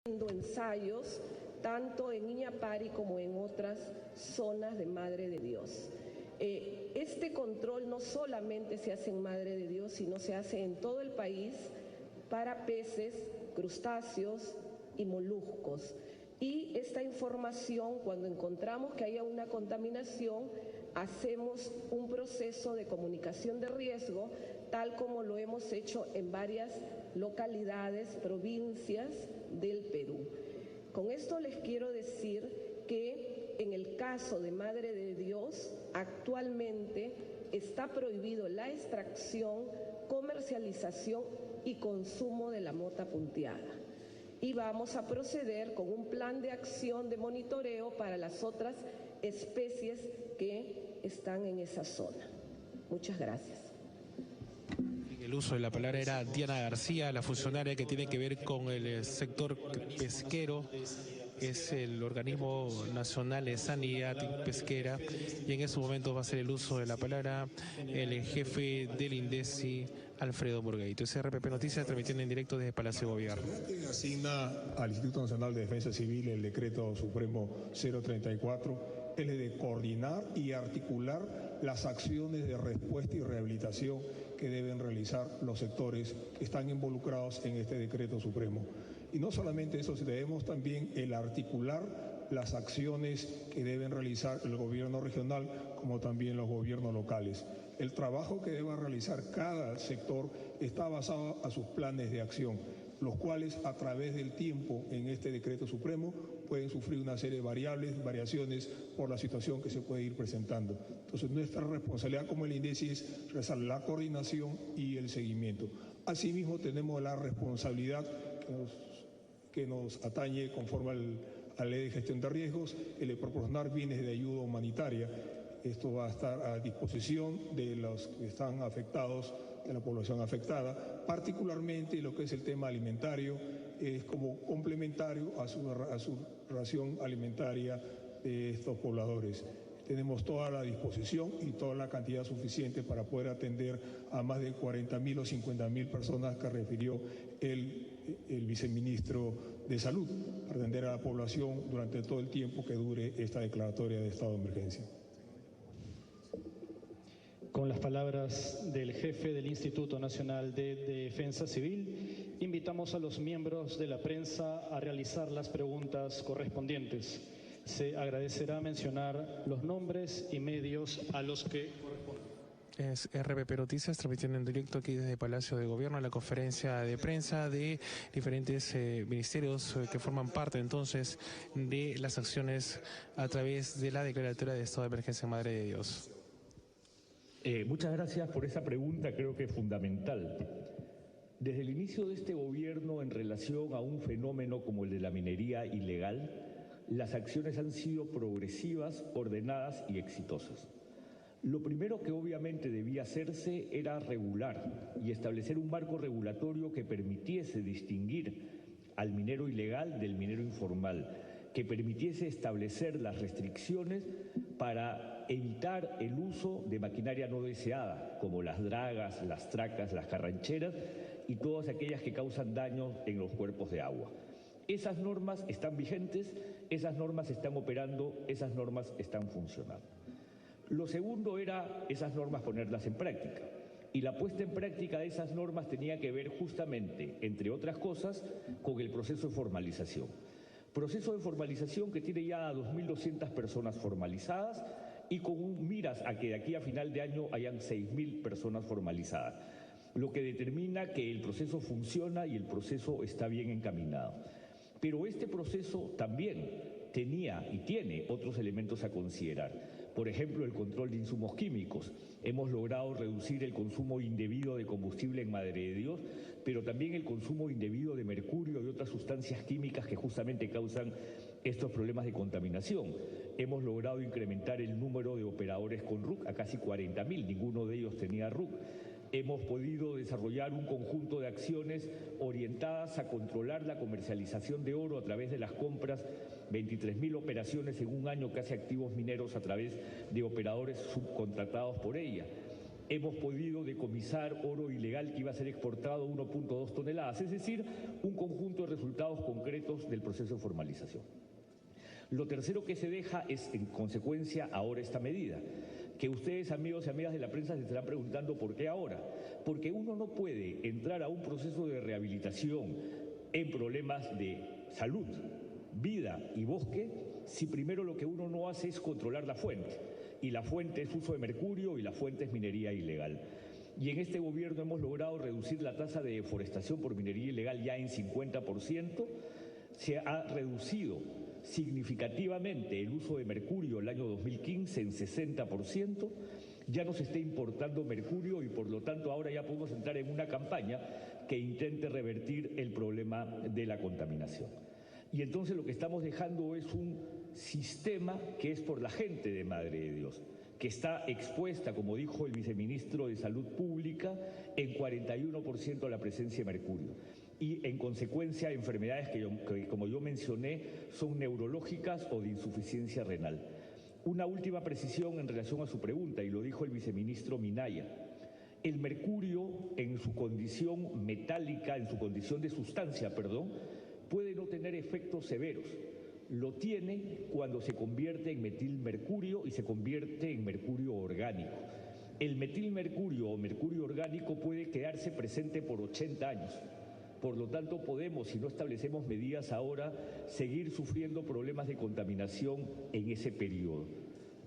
ensayos tanto en Iñapari como en otras zonas de Madre de Dios. Este control no solamente se hace en Madre de Dios, sino se hace en todo el país para peces, crustáceos y moluscos. Y esta información, cuando encontramos que haya una contaminación, hacemos un proceso de comunicación de riesgo, tal como lo hemos hecho en varias localidades, provincias del Perú. Con esto les quiero decir que en el caso de Madre de Dios, actualmente está prohibido la extracción, comercialización y consumo de la mota punteada. Y vamos a proceder con un plan de acción de monitoreo para las otras especies que están en esa zona. Muchas gracias. El uso de la palabra era Diana García, la funcionaria que tiene que ver con el sector pesquero. Es el Organismo Nacional de Sanidad Pesquera, y en estos momentos va a ser el uso de la palabra el jefe del INDECI, Alfredo Burgueito. RPP Noticias, transmitiendo en directo desde Palacio de Gobierno. Asigna al Instituto Nacional de Defensa Civil el decreto supremo 034, el de coordinar y articular las acciones de respuesta y rehabilitación que deben realizar los sectores que están involucrados en este decreto supremo. Y no solamente eso, debemos también el articular las acciones que deben realizar el gobierno regional como también los gobiernos locales. El trabajo que deba realizar cada sector está basado a sus planes de acción, los cuales a través del tiempo en este decreto supremo pueden sufrir una serie de variaciones por la situación que se puede ir presentando. Entonces nuestra responsabilidad como el INDECI es realizar la coordinación y el seguimiento. Asimismo tenemos la responsabilidad que nos atañe conforme a la Ley de Gestión de Riesgos, el de proporcionar bienes de ayuda humanitaria. Esto va a estar a disposición de los que están afectados, de la población afectada, particularmente lo que es el tema alimentario, es como complementario a su ración alimentaria de estos pobladores. Tenemos toda la disposición y toda la cantidad suficiente para poder atender a más de 40.000 o 50.000 personas que refirió el viceministro de Salud, para atender a la población durante todo el tiempo que dure esta declaratoria de estado de emergencia. Con las palabras del jefe del Instituto Nacional de Defensa Civil, invitamos a los miembros de la prensa a realizar las preguntas correspondientes. Se agradecerá mencionar los nombres y medios a los que corresponden. Es RPP Noticias, transmitiendo en directo aquí desde Palacio de Gobierno la conferencia de prensa de diferentes ministerios que forman parte entonces de las acciones a través de la declaratoria de estado de emergencia en Madre de Dios. Muchas gracias por esa pregunta, creo que es fundamental. Desde el inicio de este gobierno en relación a un fenómeno como el de la minería ilegal, las acciones han sido progresivas, ordenadas y exitosas. Lo primero que obviamente debía hacerse era regular y establecer un marco regulatorio que permitiese distinguir al minero ilegal del minero informal, que permitiese establecer las restricciones para evitar el uso de maquinaria no deseada, como las dragas, las tracas, las carrancheras y todas aquellas que causan daño en los cuerpos de agua. Esas normas están vigentes, esas normas están operando, esas normas están funcionando. Lo segundo era esas normas ponerlas en práctica. Y la puesta en práctica de esas normas tenía que ver justamente, entre otras cosas, con el proceso de formalización. Proceso de formalización que tiene ya a 2.200 personas formalizadas y con miras a que de aquí a final de año hayan 6.000 personas formalizadas, lo que determina que el proceso funciona y el proceso está bien encaminado. Pero este proceso también tenía y tiene otros elementos a considerar. Por ejemplo, el control de insumos químicos. Hemos logrado reducir el consumo indebido de combustible en Madre de Dios, pero también el consumo indebido de mercurio y otras sustancias químicas que justamente causan estos problemas de contaminación. Hemos logrado incrementar el número de operadores con RUC a casi 40.000, ninguno de ellos tenía RUC. Hemos podido desarrollar un conjunto de acciones orientadas a controlar la comercialización de oro a través de las compras, 23.000 operaciones en un año, casi activos mineros a través de operadores subcontratados por ella. hemos podido decomisar oro ilegal que iba a ser exportado 1.2 toneladas, es decir, un conjunto de resultados concretos del proceso de formalización. Lo tercero que se deja es, en consecuencia, ahora esta medida, que ustedes, amigos y amigas de la prensa, se estarán preguntando ¿por qué ahora? Porque uno no puede entrar a un proceso de rehabilitación en problemas de salud, vida y bosque si primero lo que uno no hace es controlar la fuente. Y la fuente es uso de mercurio y la fuente es minería ilegal. Y en este gobierno hemos logrado reducir la tasa de deforestación por minería ilegal ya en 50%, se ha reducido significativamente el uso de mercurio el año 2015 en 60%, ya no se está importando mercurio y por lo tanto ahora ya podemos entrar en una campaña que intente revertir el problema de la contaminación. Y entonces lo que estamos dejando es un sistema que es por la gente de Madre de Dios, que está expuesta, como dijo el viceministro de Salud Pública, en 41% a la presencia de mercurio. Y en consecuencia enfermedades que, como yo mencioné, son neurológicas o de insuficiencia renal. Una última precisión en relación a su pregunta, y lo dijo el viceministro Minaya. El mercurio en su condición metálica, en su condición de sustancia, puede no tener efectos severos. Lo tiene cuando se convierte en metilmercurio y se convierte en mercurio orgánico. El metilmercurio o mercurio orgánico puede quedarse presente por 80 años. Por lo tanto, podemos, si no establecemos medidas ahora, seguir sufriendo problemas de contaminación en ese periodo.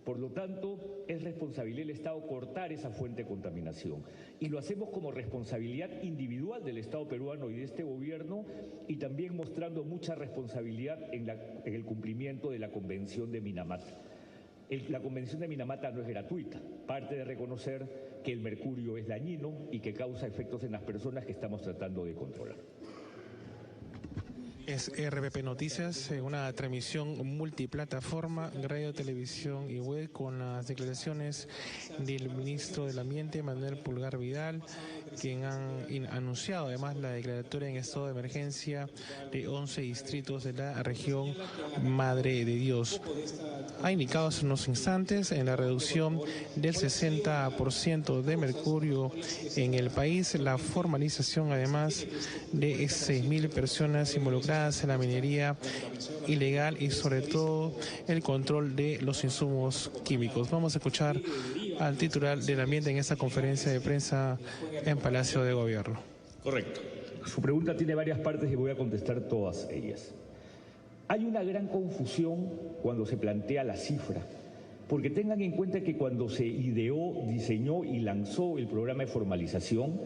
Por lo tanto, es responsabilidad del Estado cortar esa fuente de contaminación. Y lo hacemos como responsabilidad individual del Estado peruano y de este gobierno, y también mostrando mucha responsabilidad en el cumplimiento de la Convención de Minamata. La Convención de Minamata no es gratuita, parte de reconocer que el mercurio es dañino y que causa efectos en las personas que estamos tratando de controlar. Es RPP Noticias, una transmisión multiplataforma, radio, televisión y web, con las declaraciones del ministro del Ambiente, Manuel Pulgar Vidal, quien han anunciado además la declaratoria en estado de emergencia de 11 distritos de la región Madre de Dios. Ha indicado hace unos instantes en la reducción del 60% de mercurio en el país, la formalización además de 6.000 personas involucradas en la minería ilegal y sobre todo el control de los insumos químicos. Vamos a escuchar al titular del Ambiente en esta conferencia de prensa en Palacio de Gobierno. Correcto. Su pregunta tiene varias partes y voy a contestar todas ellas. Hay una gran confusión cuando se plantea la cifra, porque tengan en cuenta que cuando se ideó, diseñó y lanzó el programa de formalización,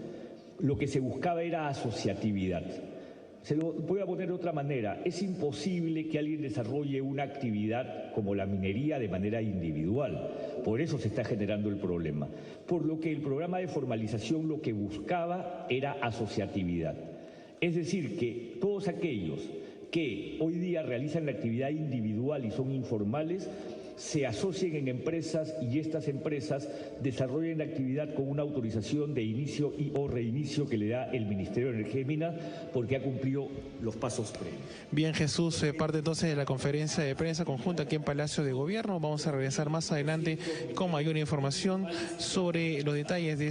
lo que se buscaba era asociatividad. Se lo voy a poner de otra manera. Es imposible que alguien desarrolle una actividad como la minería de manera individual. Por eso se está generando el problema. Por lo que el programa de formalización lo que buscaba era asociatividad. Es decir, que todos aquellos que hoy día realizan la actividad individual y son informales se asocien en empresas y estas empresas desarrollen la actividad con una autorización de inicio y o reinicio que le da el Ministerio de Energía y Minas porque ha cumplido los pasos previos. Bien, Jesús, parte entonces de la conferencia de prensa conjunta aquí en Palacio de Gobierno. Vamos a regresar más adelante con mayor información sobre los detalles de